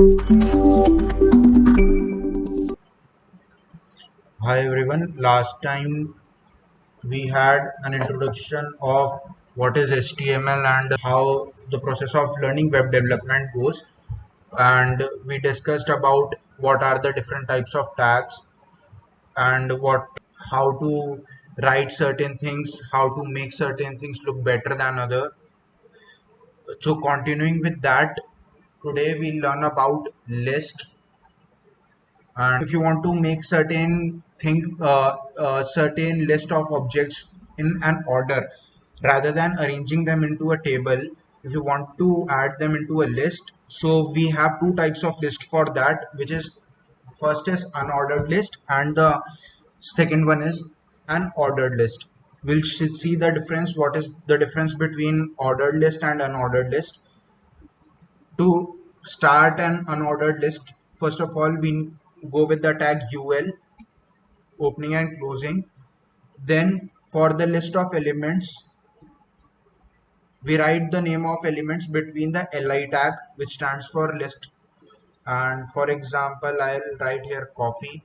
Hi everyone. Last time we had an introduction of what is HTML and how the process of learning web development goes. And we discussed about what are the different types of tags and how to write certain things, how to make certain things look better than other. So continuing with that, today we learn about list. And if you want to make certain list of objects in an order rather than arranging them into a table, if you want to add them into a list, so we have two types of list for that, which is first is unordered list and the second one is an ordered list. We'll see the difference, what is the difference between ordered list and unordered list. To start an unordered list, first of all, we go with the tag UL, opening and closing. Then for the list of elements, we write the name of elements between the li tag, which stands for list. And for example, I'll write here coffee.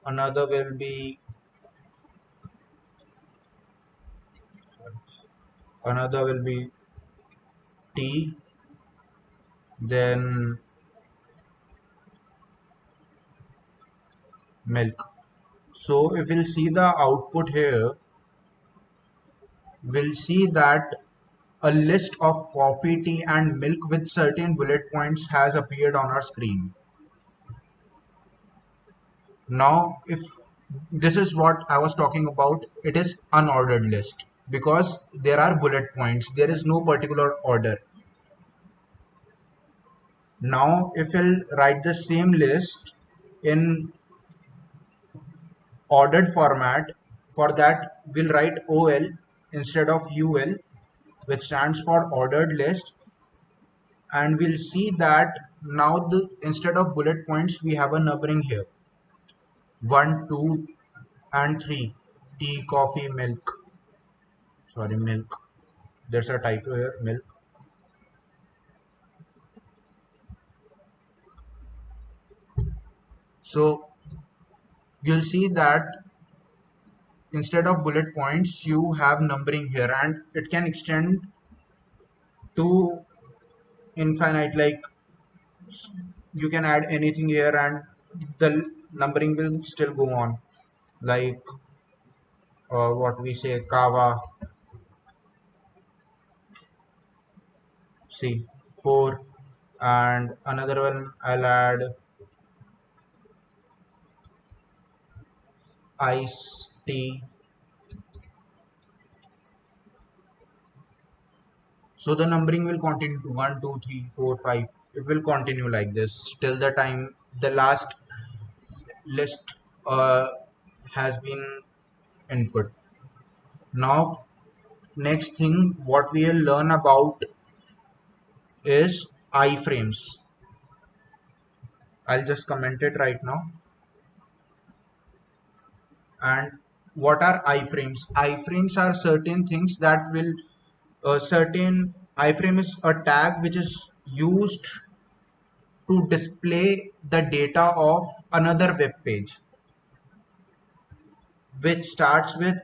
Another will be another will be tea. Then milk. So if we'll see the output here, we'll see that a list of coffee, tea, and milk with certain bullet points has appeared on our screen. Now, if this is what I was talking about, it is unordered list because there are bullet points. There is no particular order. Now, if we'll write the same list in ordered format, for that we'll write OL instead of UL, which stands for ordered list, and we'll see that now the instead of bullet points we have a numbering here: 1, 2, and 3. Tea, coffee, milk. Sorry, milk. There's a typo here, milk. So you'll see that instead of bullet points you have numbering here, and it can extend to infinite. Like you can add anything here and the numbering will still go on, like what we say, kava. See, 4. And another one I'll add ice tea. So the numbering will continue to 1, 2, 3, 4, 5. It will continue like this till the time the last list has been input. Now, next thing what we will learn about is iframes. I'll just comment it right now. And what are iframes? Iframes are certain things that will certain iframe is a tag which is used to display the data of another web page, which starts with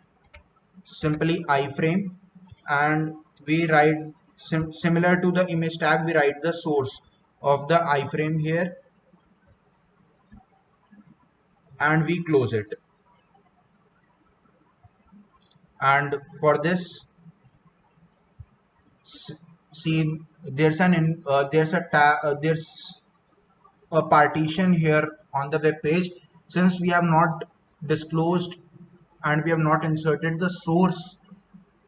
simply iframe, and we write similar to the image tag, we write the source of the iframe here and we close it. And for this, see, there's a partition here on the web page. Since we have not disclosed and we have not inserted the source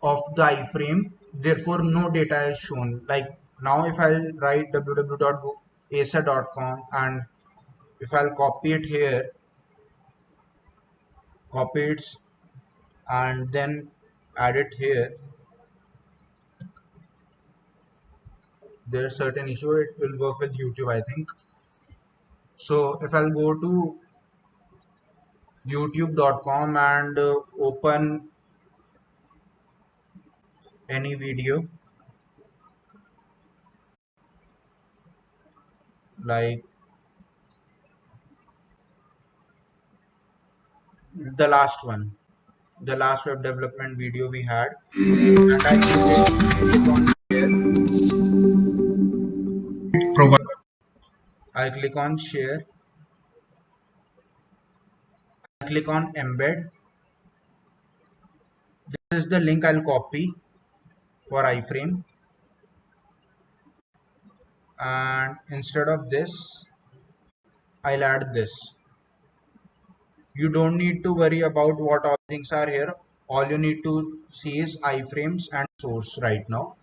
of the iframe, therefore no data is shown. Like now if I'll write www.asa.com and if I'll copy it here, copy it and then add it here, there's certain issue. It will work with YouTube, I think. So if I'll go to youtube.com and open any video, like the last one, the last web development video we had, and I click on share. Provide. I click on share. I click on embed. This is the link I'll copy for iframe, and instead of this I'll add this. You don't need to worry about what all things are here. All you need to see is iframes and source right now.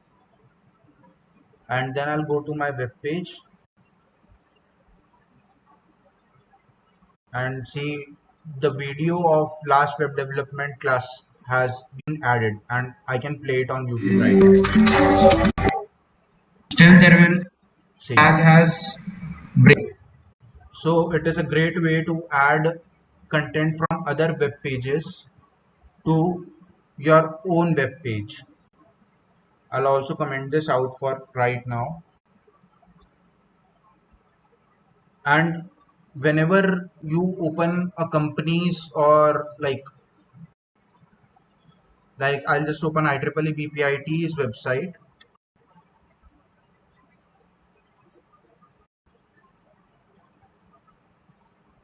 And then I'll go to my web page and see the video of last web development class has been added, and I can play it on YouTube right now. Still there will tag has break. So it is a great way to add content from other web pages to your own web page. I'll also comment this out for right now. And whenever you open a company's, or like I'll just open IEEE BPIT's website.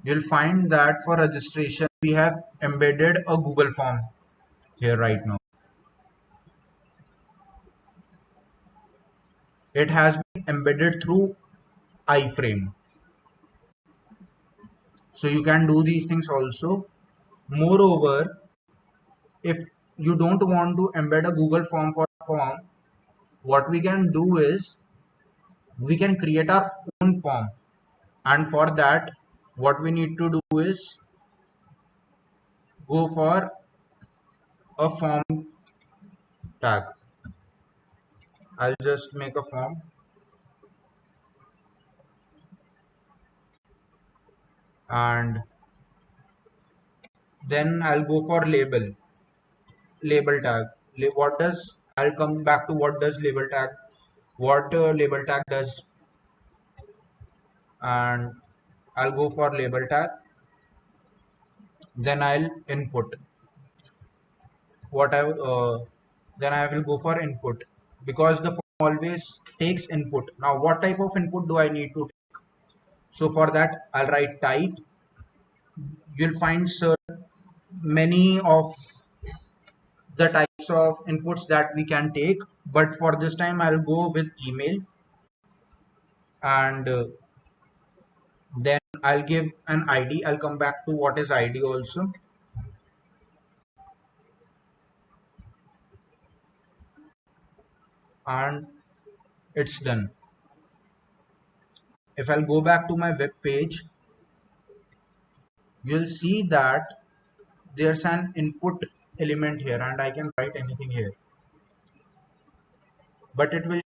You'll find that for registration we have embedded a Google form here right now. It has been embedded through iframe. So you can do these things also. Moreover, if you don't want to embed a Google form for form, what we can do is we can create our own form. And for that, what we need to do is go for a form tag. I'll just make a form, and then I'll go for label tag. What does, I'll come back to what does label tag, what label tag does, and I'll go for label tag. Then I'll input what then I will go for input, because the form always takes input. Now what type of input do I need to take? So for that I'll write type. You'll find many of the types of inputs that we can take, but for this time I'll go with email, and then I'll give an ID. I'll come back to what is ID also. And it's done. If I'll go back to my web page, you'll see that there's an input element here, and I can write anything here, but it will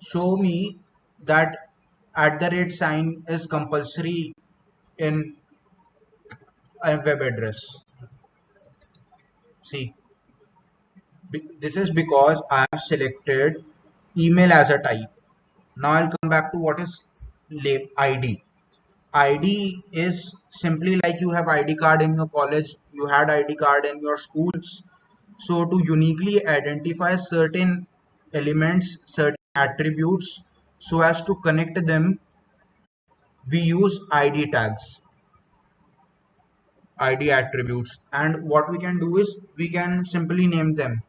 show me that @ sign is compulsory in a web address. See, this is because I have selected email as a type. Now I'll come back to what is ID. ID is simply like you have ID card in your college, you had ID card in your schools. So to uniquely identify certain elements, certain attributes, so as to connect them, we use ID tags, ID attributes. And what we can do is we can simply name them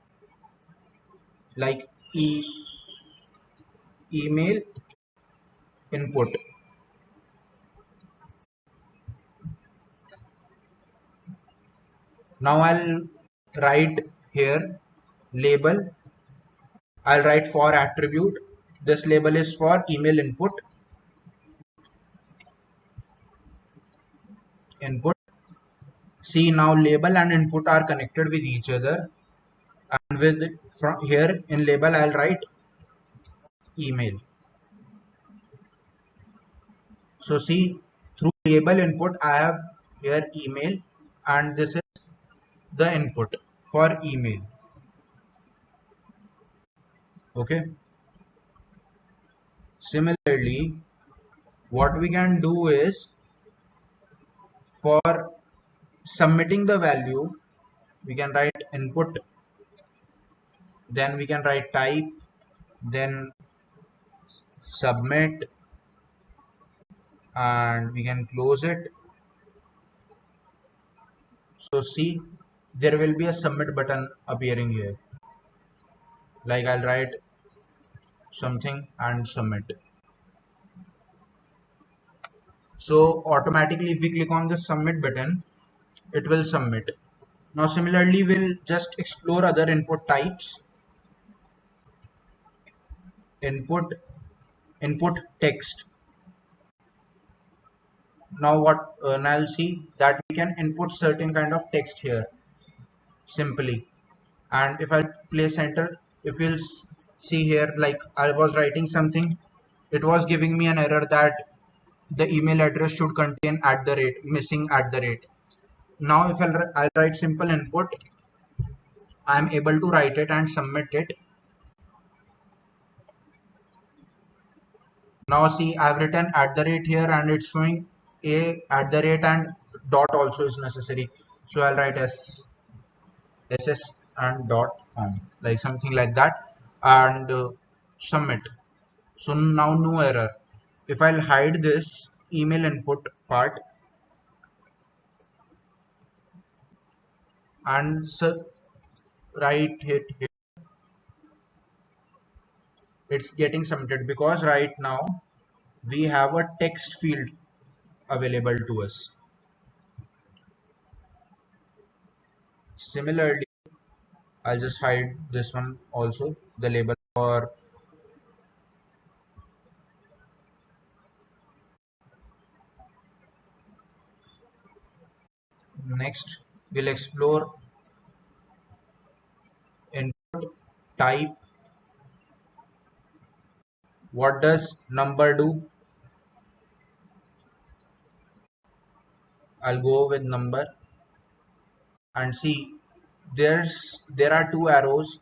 like email input. Now I'll write here label. I'll write for attribute. This label is for email input. See, now label and input are connected with each other, and with from here in label I'll write email. So see, through label input I have here email, and this is the input for email. Okay. Similarly, What we can do is, for submitting the value, we can write input, then we can write type, then submit, and we can close it. So see, there will be a submit button appearing here. Like I'll write something and submit. So automatically if we click on the submit button, it will submit. Now similarly, we'll just explore other input types. Input, input text. Now now I'll see that we can input certain kind of text here simply. And if I place enter, if you'll see here, like I was writing something, it was giving me an error that the email address should contain at the rate, missing at the rate. Now if I'll write simple input, I'm able to write it and submit it. Now see, I've written at the rate here and it's showing a at the rate, and dot also is necessary. So I'll write ss and dot com, like something like that, and submit. So now no error. If I'll hide this email input part and write it here, it's getting submitted because right now we have a text field available to us. Similarly, I'll just hide this one also, the label for next. We'll explore input type. What does number do? I'll go with number and see there are two arrows.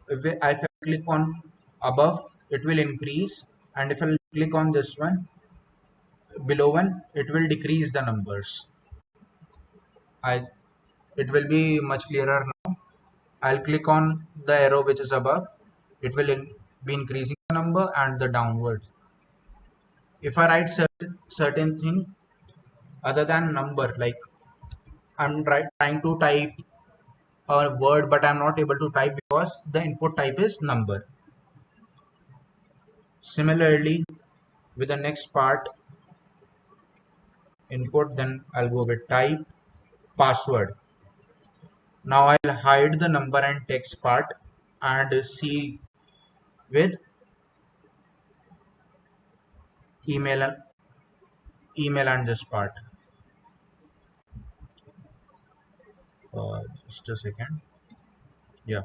If I click on above, it will increase, and if I click on this one below one, it will decrease the numbers. I It will be much clearer now. I'll click on the arrow which is above. It will be increasing the number and the downwards. If I write certain thing other than number, like I'm trying to type a word but I'm not able to type because the input type is number. Similarly, with the next part, input, then I'll go with type, password. Now I'll hide the number and text part and see with email email and this part. Just a second. Yeah.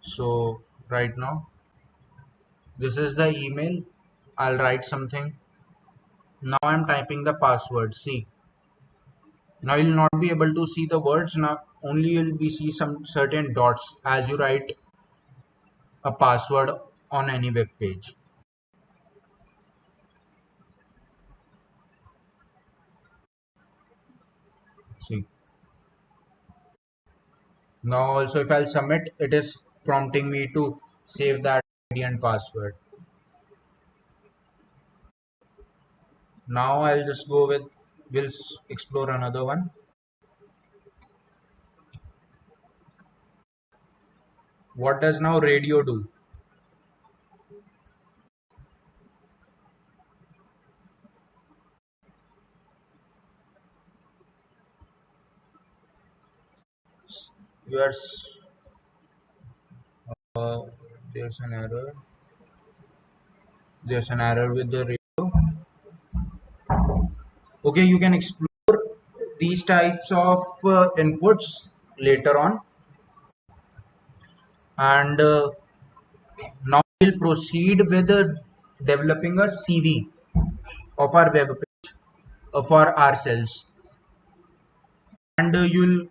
So right now, this is the email. I'll write something. Now I'm typing the password. See, now you'll not be able to see the words. Now only you'll be see some certain dots as you write a password on any web page. See, now also if I'll submit, it is prompting me to save that ID and password. Now I'll just go with, we'll explore another one. What does now radio do? Yours, uh, there's an error. There's an error with the radio. Okay, you can explore these types of inputs later on, and now we'll proceed with developing a CV of our web page for ourselves, and you'll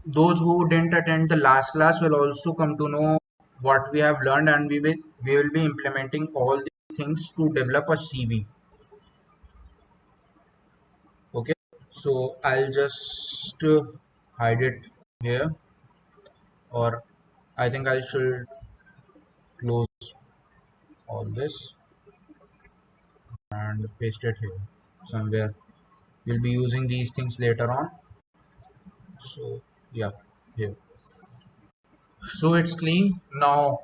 those who didn't attend the last class will also come to know what we have learned, and we will be implementing all these things to develop a CV. Okay, so I'll just hide it here, or I think I should close all this and paste it here somewhere. We'll be using these things later on. So yeah, here. So it's clean now.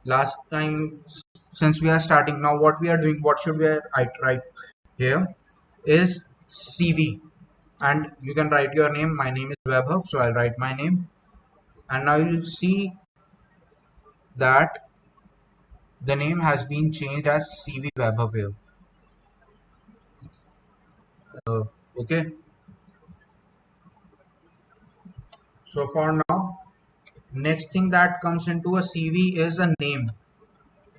Last time, since we are starting now, what we are doing, what should we write here is CV, and you can write your name. My name is Webhav, so I'll write my name, and now you'll see that the name has been changed as CV Webhav here. Okay, so for now, next thing that comes into a CV is a name.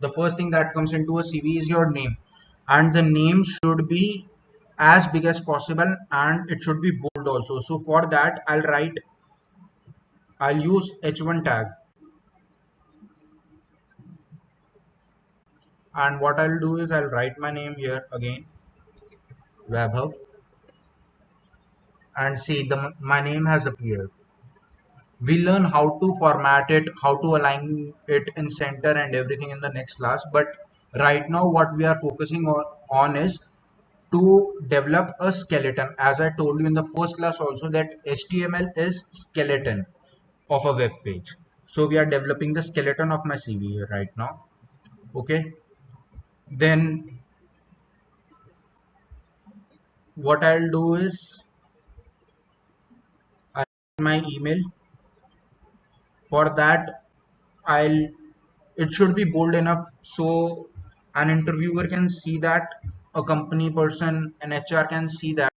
The first thing that comes into a CV is your name, and the name should be as big as possible, and it should be bold also. So for that, I'll use H1 tag, and what I'll do is I'll write my name here again, Webhav, and see my name has appeared. We learn how to format it, how to align it in center and everything in the next class. But right now, what we are focusing on is to develop a skeleton. As I told you in the first class also, that HTML is skeleton of a web page. So we are developing the skeleton of my CV here right now. Okay. Then what I'll do is I my email. For that, I'll it should be bold enough so an interviewer can see that, a company person, an HR can see that,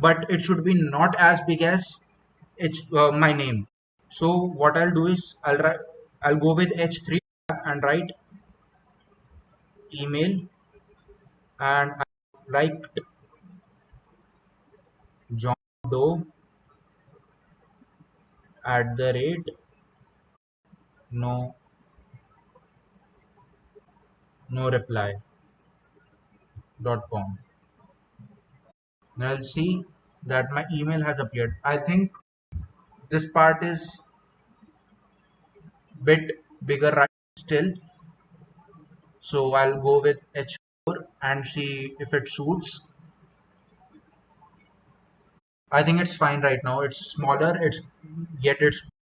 but it should be not as big as my name. So what I'll do is I'll go with H3 and write email, and I write John Doe at the rate no no reply .com. Now I'll see that my email has appeared. I think this part is bit bigger right still, so I'll go with H4 and see if it suits. I think it's fine right now. It's smaller, it's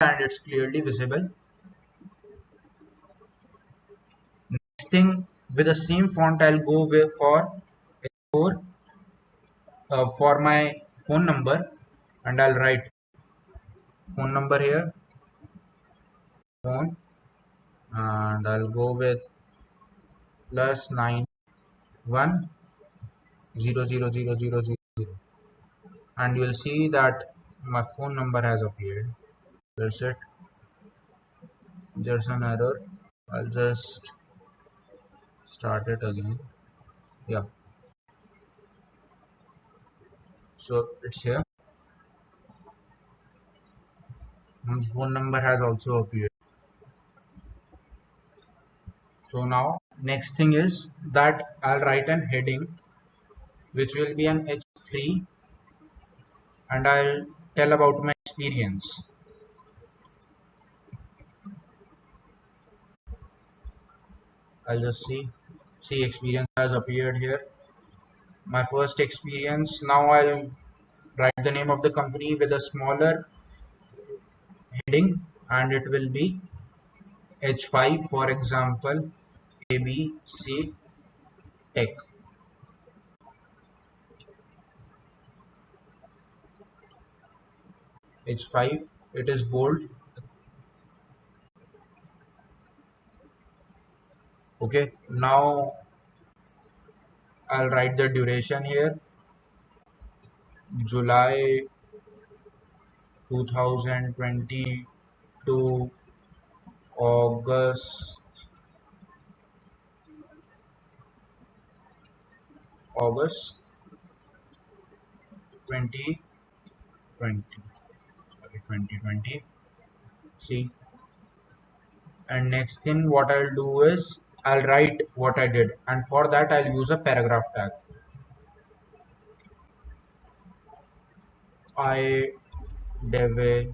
and it's clearly visible. Next thing, with the same font, I'll go with for H4 for my phone number, and I'll write phone number here, phone, and I'll go with +91 00000, and you'll see that my phone number has appeared. That's it. There's an error. I'll just start it again. Yeah, so it's here. My phone number has also appeared. So now next thing is that I'll write an heading which will be an H3, and I'll tell about my experience. I'll just see experience has appeared here. My first experience. Now I'll write the name of the company with a smaller heading, and it will be H5, for example, ABC Tech. H5, it is bold. Okay, now I'll write the duration here, July 2020 to August August 2020. 2020. See, and next thing what I'll do is I'll write what I did, and for that I'll use a paragraph tag. I develop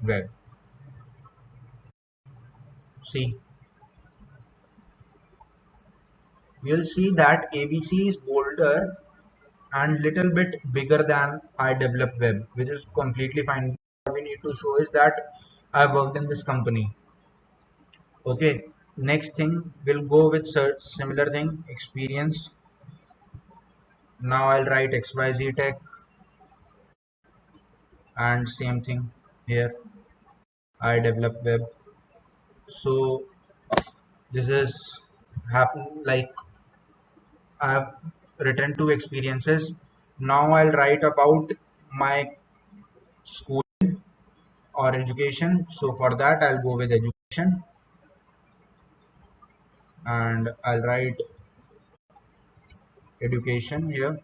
web. See, you'll see that ABC is bolder and little bit bigger than I develop web, which is completely fine. What we need to show is that I worked in this company. Okay, next thing we'll go with search, similar thing, experience. Now I'll write XYZ Tech and same thing here. I develop web. So this is happen like I've written two experiences. Now I'll write about my school or education. So for that I'll go with education and I'll write education here.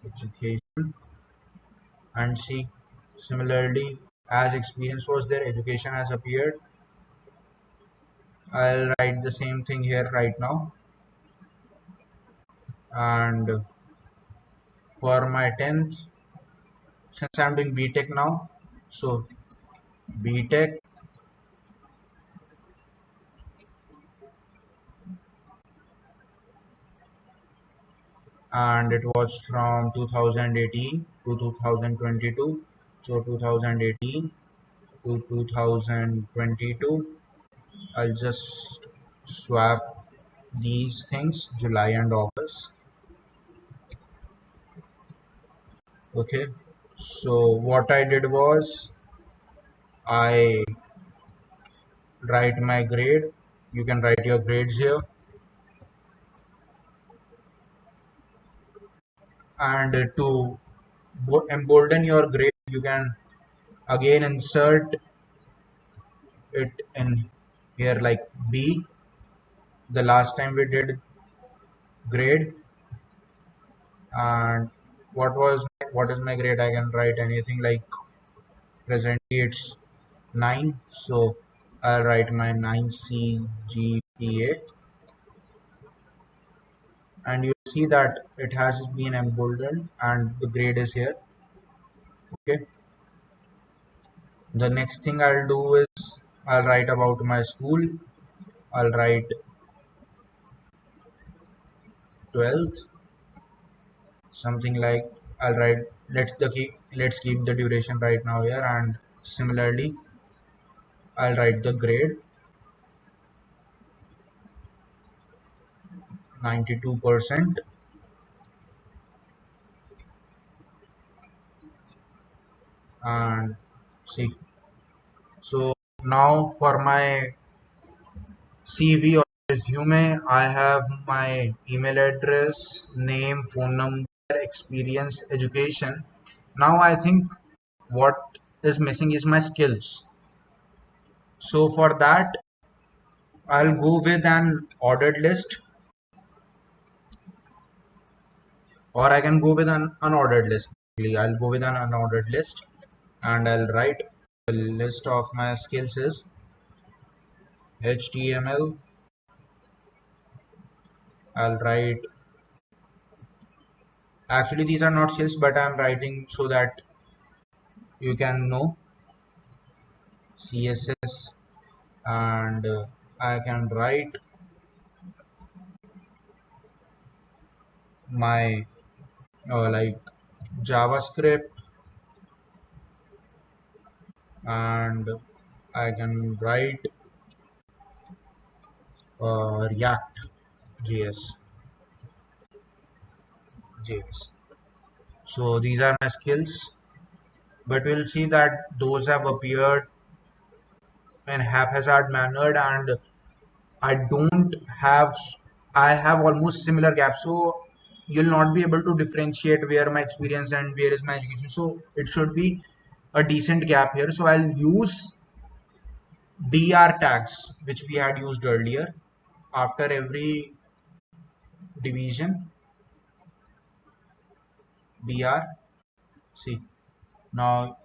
Education and see, similarly as experience was there, education has appeared. I'll write the same thing here right now. And for my 10th, since I'm doing BTech now, so BTech, and it was from 2018 to 2022. So 2018 to 2022, I'll just swap these things, July and August. Okay, so what I did was I write my grade. You can write your grades here, and to embolden your grade you can again insert it in here like B. The last time we did grade, and what is my grade? I can write anything like presently it's 9, so I'll write my 9 CGPA, and you see that it has been emboldened and the grade is here. Okay, the next thing I'll do is I'll write about my school. I'll write 12th, something like I'll write let's keep the duration right now here, and similarly I'll write the grade 92%. And see, so now for my CV or resume, I have my email address, name, phone number, experience, education. Now I think what is missing is my skills. So for that, I'll go with an ordered list, or I can go with an unordered list. I'll go with an unordered list and I'll write the list of my skills is HTML. I'll write, actually these are not skills, but I'm writing so that you can know CSS, and I can write my like JavaScript, and I can write React JS. JS. So these are my skills, but we'll see that those have appeared in haphazard manner, and I don't have, I have almost similar gaps. So you'll not be able to differentiate where my experience and where is my education. So it should be a decent gap here. So I'll use DR tags, which we had used earlier after every division. BR. See, now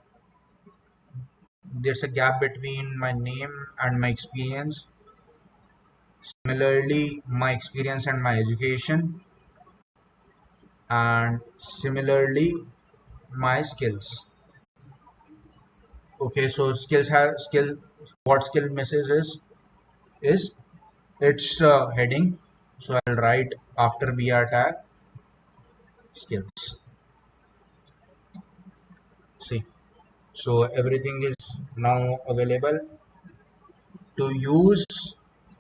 there's a gap between my name and my experience. Similarly, my experience and my education, and similarly, my skills. Okay, so skills have skill. What skill misses is its heading. So I'll write after BR tag skills. See, so everything is now available to use.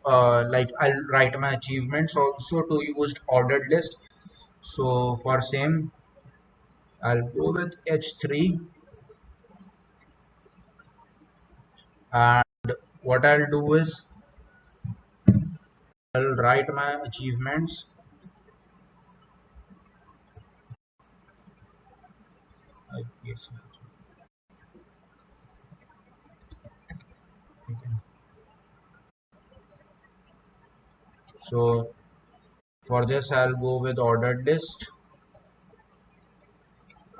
Like I'll write my achievements also to use ordered list. So for same, I'll go with H3, and what I'll do is I'll write my achievements. Yes. So for this, I'll go with ordered list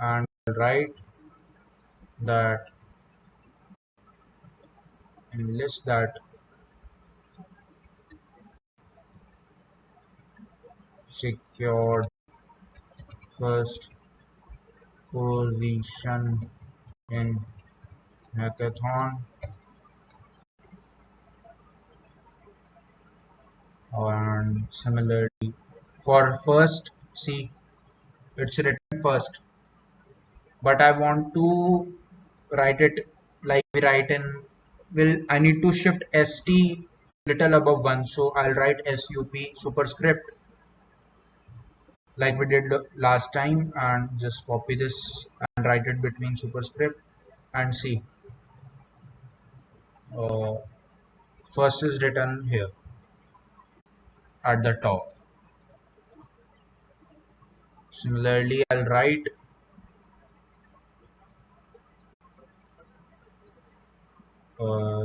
and write that in list that secured first position in hackathon, and similarly for first, see, it's written first, but I want to write it like we write in, will I need to shift ST little above 1, so I'll write SUP superscript like we did last time, and just copy this and write it between superscript, and see, uh, first is written here at the top. Similarly, I'll write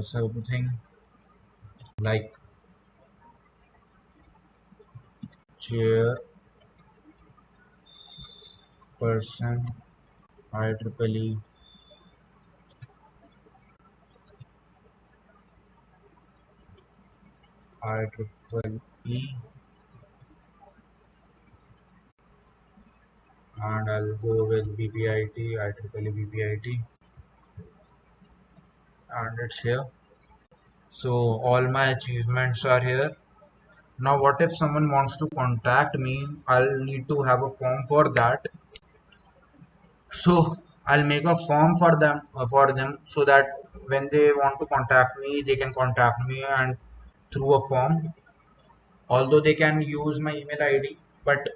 something like chairperson IEEE IEEE, and I'll go with BPIT IEEE BPIT, and it's here. So all my achievements are here. Now what if someone wants to contact me? I'll need to have a form for that. So I'll make a form for them so that when they want to contact me, they can contact me and through a form. Although they can use my email ID, but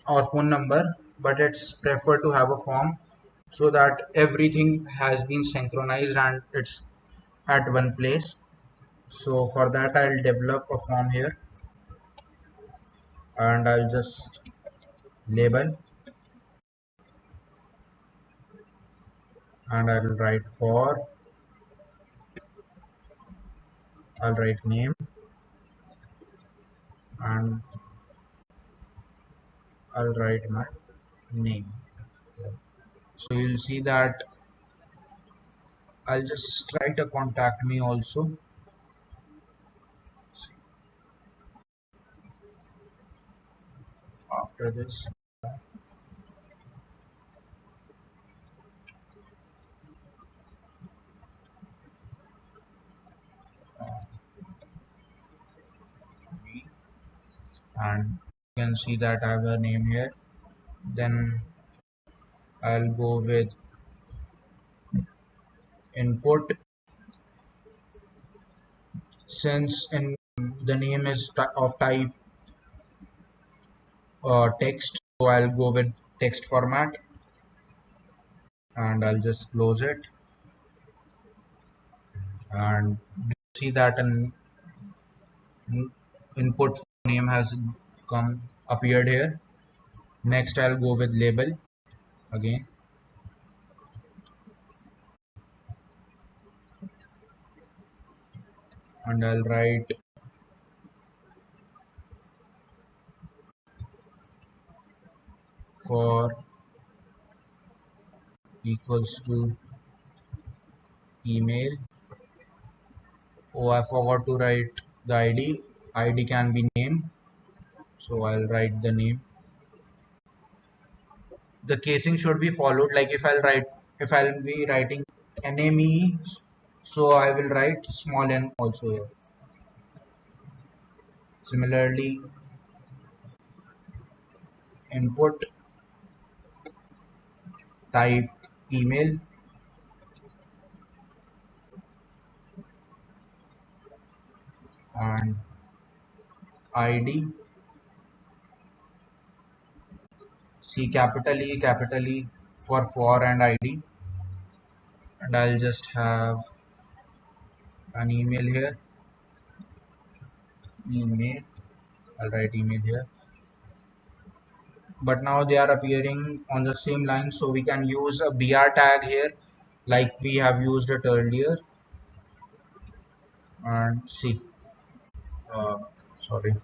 or phone number, but it's preferred to have a form so that everything has been synchronized and it's at one place. So for that, I'll develop a form here, and I'll just label, and I'll write name, and I'll write my name. So you'll see that I'll just write a contact me also. After this, me, and you can see that I have a name here. Then I'll go with input, since in the name is of type text, so I'll go with text format, and I'll just close it, and see that an input name has come appeared here. Next I'll go with label again, and I'll write for equals to email. Oh, I forgot to write the ID. ID can be name, so I'll write the name. The casing should be followed. Like if I'll be writing NME, so I will write small n also here. Similarly, input type email and ID. See capital E for and ID, and I'll just have an email here. Email. I'll write email here. But now they are appearing on the same line, so we can use a BR tag here like we have used it earlier. And see, uh, sorry,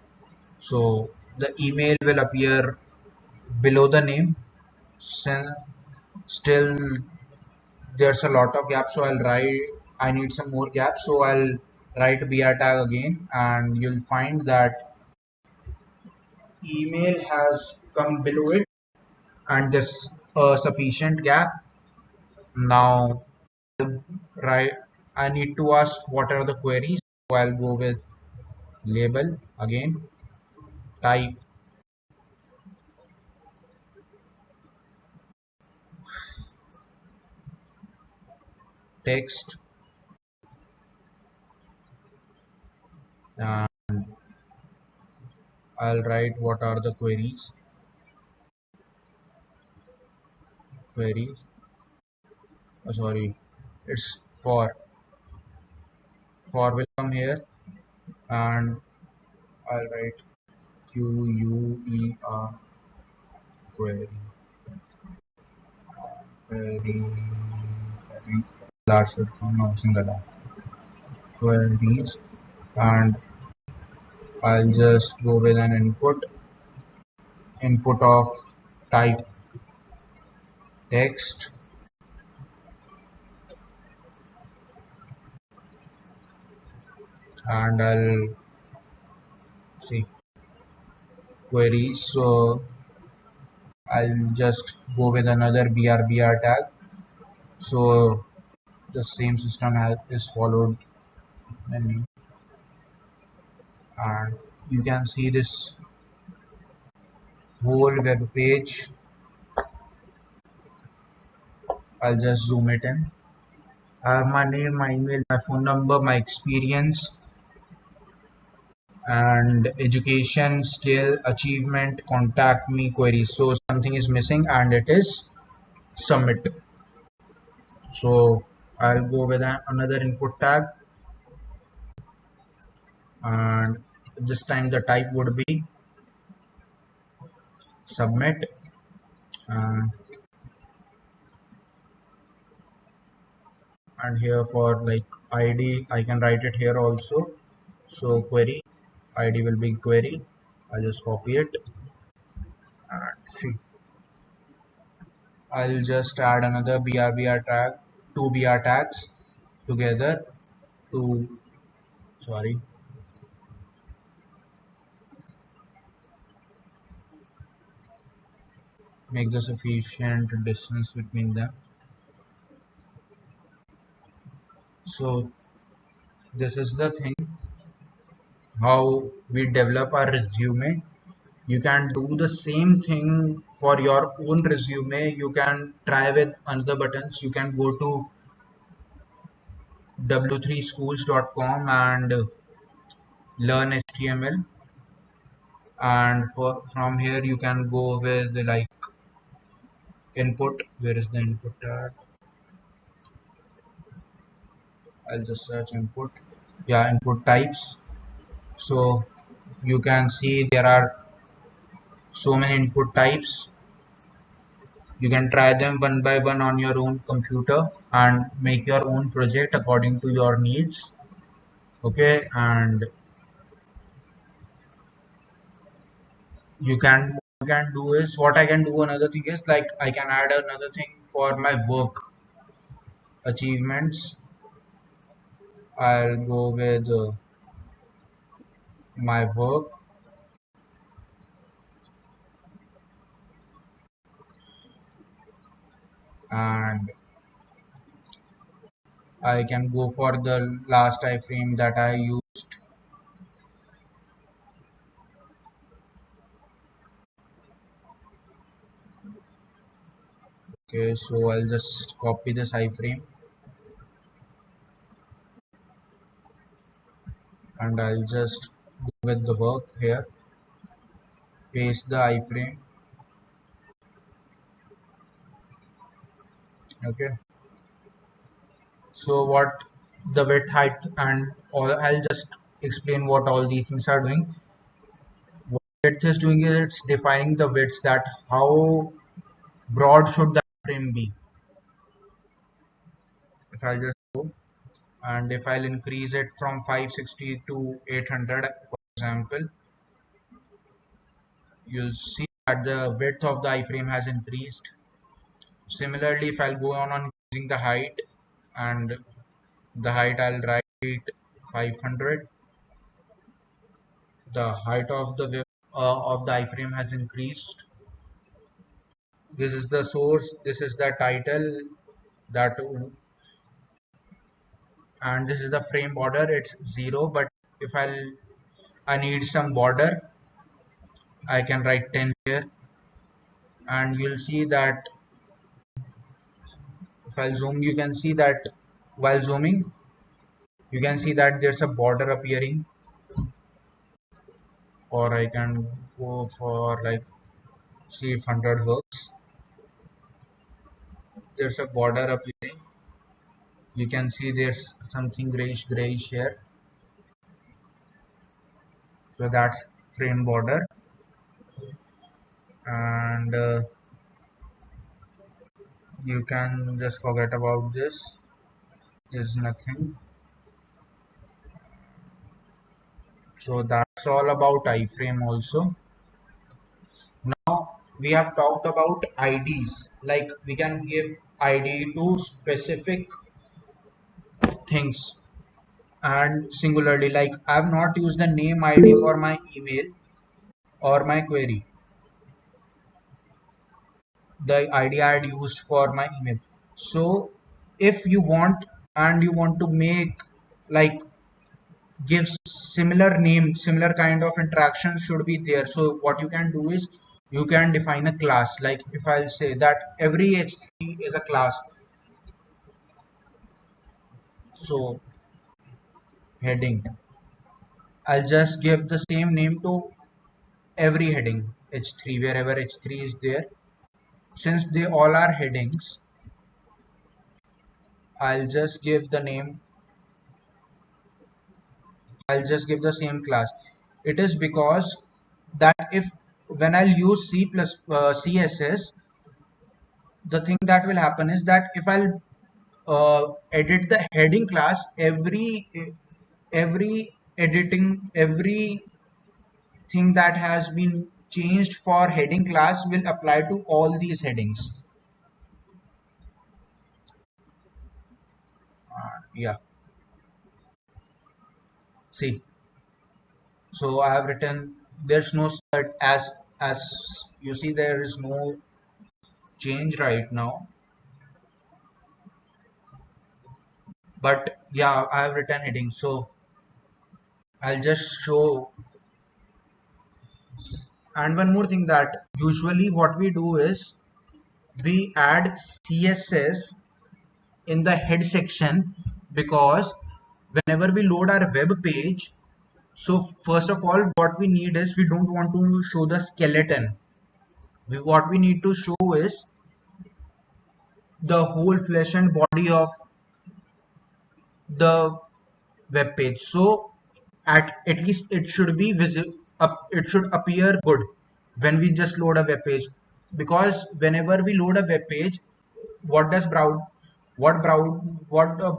so the email will appear below the name. Still there's a lot of gaps, so I need some more gaps, so I'll write BR tag again, and you'll find that email has come below it and there's a sufficient gap. Now, right, I need to ask what are the queries. So I'll go with label again, type text, and I'll write what are the queries. Oh, sorry, it's for will come here, and I'll write QUER query. Query, I think large should come now, singular queries, and I'll just go with an input of type text, and I'll see queries. So I'll just go with another BR tag. So the same system is followed, and you can see this whole web page. I'll just zoom it in. I have my name, my email, my phone number, my experience, and education, skill, achievement, contact me, queries. So something is missing, and it is submit. So I'll go with another input tag, and this time the type would be submit. uh, and here for like ID I can write it here also. So query ID will be query. I'll just copy it and see. I'll just add another BR tag, two BR tags together to, sorry, make the sufficient distance between them. So this is the thing how we develop our resume. You can do the same thing for your own resume. You can try with another buttons. You can go to w3schools.com and learn HTML, and from here you can go with like input. Where is the input tag? I'll just search input. Yeah, input types. So you can see there are so many input types. You can try them one by one on your own computer and make your own project according to your needs. Okay, and you can do is what I can do. Another thing is like I can add another thing for my work achievements, I'll go with my work, and I can go for the last iframe that I used. Okay, so I'll just copy this iframe and I'll just go with the work here, paste the iframe. Okay, so what the width, height, and all, I'll just explain what all these things are doing. What width is doing is it's defining the width, that how broad should the frame be. If I'll just go and if I'll increase it from 560 to 800, for example, you'll see that the width of the iframe has increased. Similarly, if I'll go on increasing the height, and the height I'll write 500, the height of the width of the iframe has increased. This is the source, this is the title, that, and this is the frame border, it's 0. But if I need some border, I can write 10 here, and you'll see that if I'll zoom, you can see that while zooming, you can see that there's a border appearing. Or I can go for, like, see if 100 works. There's a border appearing. You can see there's something grayish here. So that's frame border. And you can just forget about this. There's nothing. So that's all about iframe also. Now we have talked about IDs. Like we can give ID to specific things, and singularly, like I have not used the name ID for my email or my query, the ID I had used for my email. So if you want, and you want to make, like, give similar name, similar kind of interaction should be there. So what you can do is you can define a class. Like if I'll say that every h3 is a class, so heading, I'll just give the same name to every heading h3, wherever h3 is there. Since they all are headings, I'll just give the name, I'll just give the same class. It is because that if when I'll use C plus CSS, the thing that will happen is that if I'll edit the heading class, every editing, every thing that has been changed for heading class will apply to all these headings. Yeah, see, so I have written, there's no set, as you see there is no change right now, but yeah, I have written heading. So I'll just show. And one more thing, that usually what we do is we add CSS in the head section, because whenever we load our web page, so first of all, what we need is, we don't want to show the skeleton. What we need to show is the whole flesh and body of the web page. So at least it should be visible, it should appear good when we just load a web page. Because whenever we load a web page, what does brow what brow what the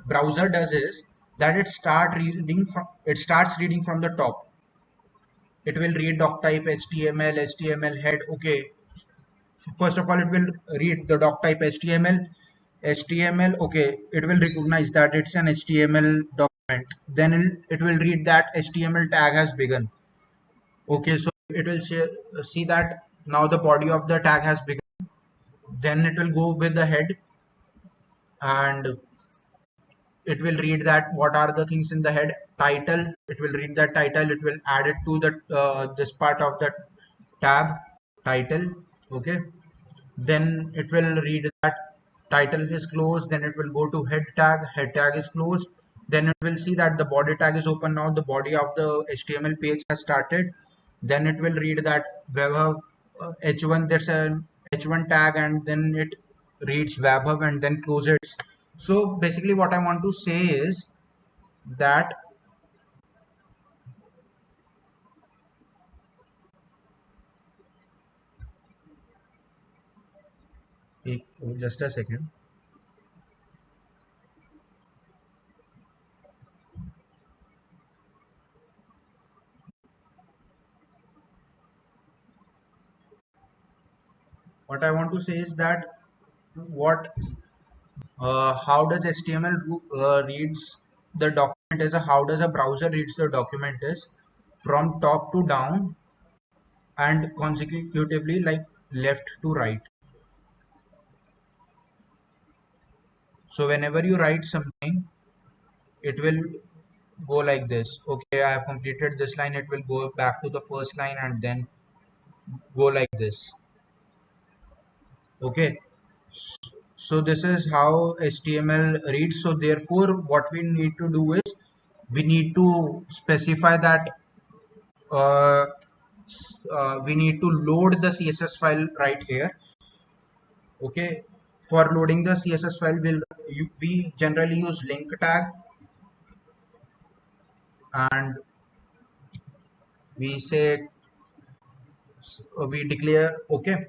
browser does is that it starts reading from the top. It will read doc type, HTML, HTML head, okay, first of all, it will read the doc type HTML. Okay, it will recognize that it's an HTML document. Then it will read that HTML tag has begun. Okay, so it will see that now the body of the tag has begun. Then it will go with the head, and it will read that what are the things in the head. Title, it will read that title. It will add it to the this part of the tab title. Okay, then it will read that title is closed. Then it will go to head tag is closed. Then it will see that the body tag is open. Now the body of the HTML page has started. Then it will read that webhub h1, there's an h1 tag, and then it reads webhub and then closes. So basically what I want to say is that just a second. What I want to say is that what how does HTML reads the document is how does a browser reads the document is from top to down and consecutively, like left to right. So whenever you write something, it will go like this. Okay, I have completed this line. It will go back to the first line and then go like this. Okay, so this is how HTML reads. So therefore, what we need to do is we need to specify that uh, we need to load the CSS file right here. Okay, for loading the CSS file, we generally use link tag, and we say we declare. Okay,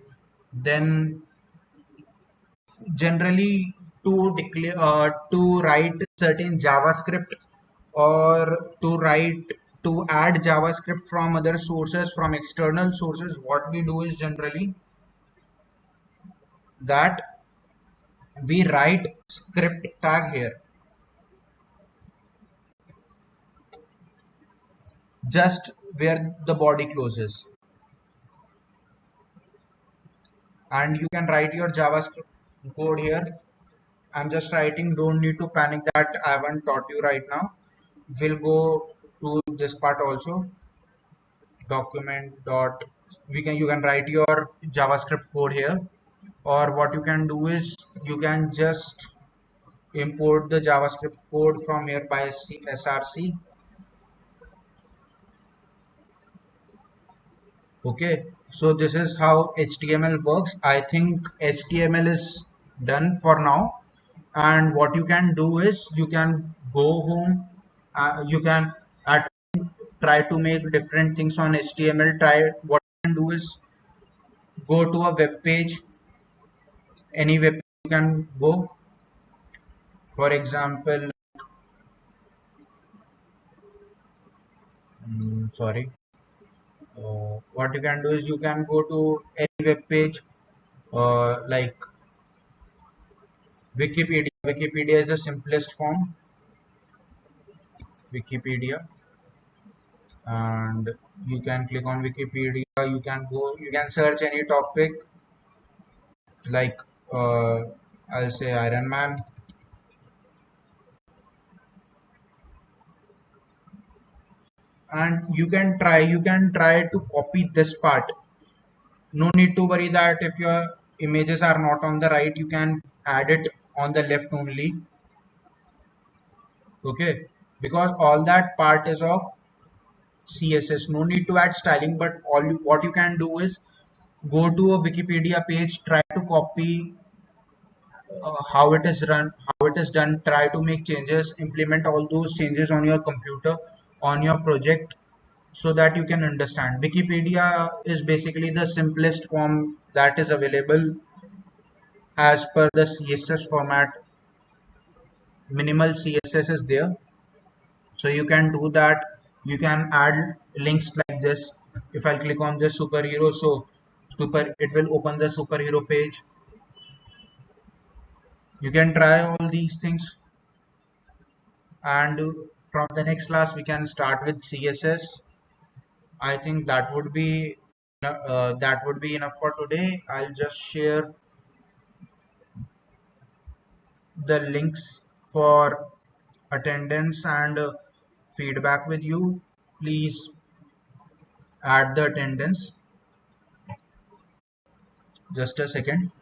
then generally to write certain JavaScript, or to add JavaScript from other sources, from external sources, what we do is generally that we write script tag here, just where the body closes, and you can write your JavaScript code here. I'm just writing, don't need to panic that I haven't taught you right now. We'll go to this part also. Document dot, you can write your JavaScript code here, or what you can do is you can just import the JavaScript code from here by src. Okay, so this is how HTML works. I think HTML is done for now. And what you can do is you can go home, you can at try to make different things on HTML. Try what you can do is go to a web page, any web you can go. For example, sorry, what you can do is you can go to any web page like Wikipedia. Wikipedia is the simplest form. Wikipedia, and you can click on Wikipedia. You can go. You can search any topic like I'll say Iron Man, and you can try to copy this part. No need to worry that if your images are not on the right, you can add it on the left only. Okay, because all that part is of CSS. No need to add styling, but what you can do is go to a Wikipedia page, try to copy how it is run, how it is done, try to make changes, implement all those changes on your computer, on your project, so that you can understand. Wikipedia is basically the simplest form that is available as per the CSS format. Minimal CSS is there, so you can do that. You can add links like this. If I click on this superhero, so It will open the superhero page. You can try all these things, and from the next class we can start with CSS. I think that would be enough for today. I'll just share the links for attendance and feedback with you. Please add the attendance. Just a second.